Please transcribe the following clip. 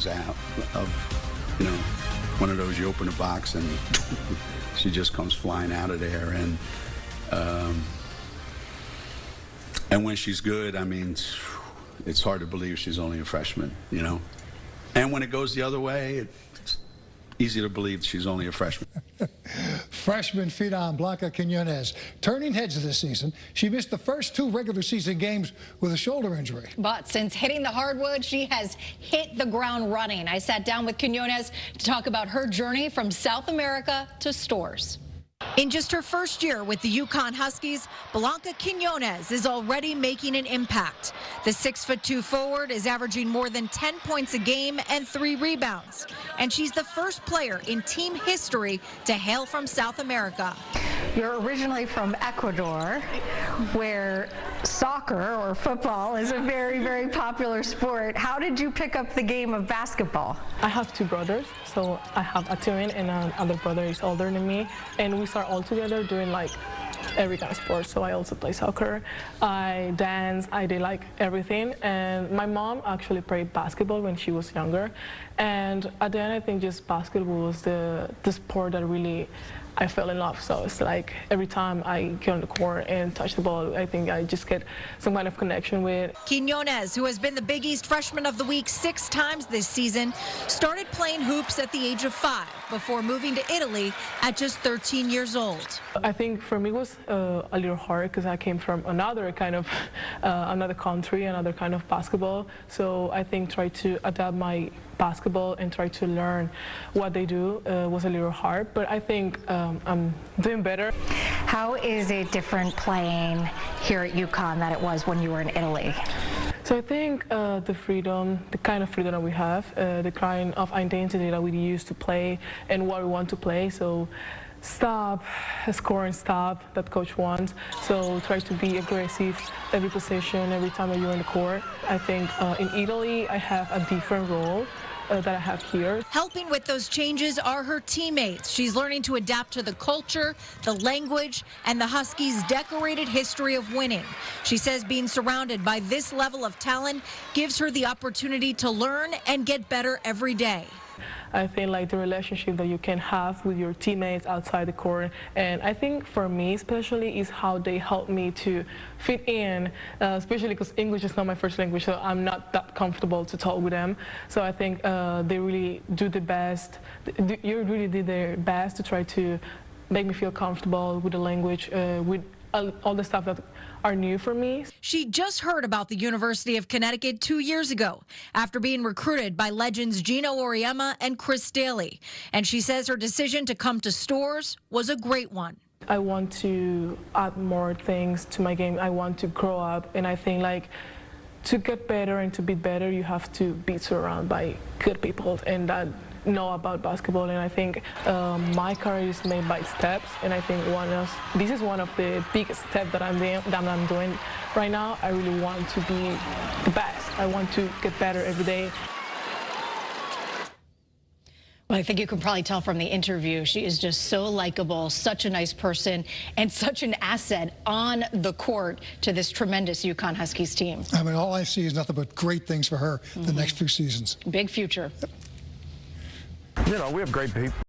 out of, one of those you open a box and she just comes flying out of there. And when she's good, I mean, it's hard to believe she's only a freshman, And when it goes the other way, it's easy to believe she's only a freshman. Freshman phenom Blanca Quinonez turning heads this season. She missed the first 2 regular season games with a shoulder injury. But since hitting the hardwood, she has hit the ground running. I sat down with Quinonez to talk about her journey from South America to Stores. In just her first year with the UConn Huskies, Blanca Quinonez is already making an impact. The 6'2" forward is averaging more than 10 points a game and 3 rebounds. And she's the first player in team history to hail from South America. You're originally from Ecuador, where soccer or football is a very, very popular sport. How did you pick up the game of basketball? I have 2 brothers, so I have a twin and another brother is older than me, and we start all together doing like every kind of sport. So I also play soccer, I dance, I did like everything. And my mom actually played basketball when she was younger, and at the end I think just basketball was the sport that really I fell in love. So it's like every time I get on the court and touch the ball, I think I just get some kind of connection with. Quinonez, who has been the Big East Freshman of the Week 6 times this season, started playing hoops at the age of 5 before moving to Italy at just 13 years old. I think for me it was a little hard because I came from another kind of, another country, another kind of basketball. So I think try to adapt my basketball and try to learn what they do was a little hard, but I think I'm doing better. How is it different playing here at UConn than it was when you were in Italy? So I think the freedom, the kind of freedom that we have, the kind of identity that we use to play and what we want to play. So stop, score and stop, that coach wants. So try to be aggressive every possession, every time that you're in the court. I think in Italy I have a different role that I have here. Helping with those changes are her teammates. She's learning to adapt to the culture, the language, and the Huskies' decorated history of winning. She says being surrounded by this level of talent gives her the opportunity to learn and get better every day. I think like the relationship that you can have with your teammates outside the court, and I think for me especially is how they help me to fit in, especially because English is not my first language, so I'm not that comfortable to talk with them. So I think they really do the best. You really did their best to try to make me feel comfortable with the language, with all the stuff that are new for me. She just heard about the University of Connecticut 2 years ago after being recruited by legends Gino Auriemma and Chris Daly. And she says her decision to come to Stores was a great one. I want to add more things to my game. I want to grow up, and I think like to get better and to be better, you have to be surrounded by good people and that know about basketball. And I think my career is made by steps, and I think this is one of the biggest steps that I'm doing right now. I really want to be the best. I want to get better every day. Well, I think you can probably tell from the interview, she is just so likable, such a nice person, and such an asset on the court to this tremendous UConn Huskies team. I mean, all I see is nothing but great things for her the next few seasons. Big future. We have great people.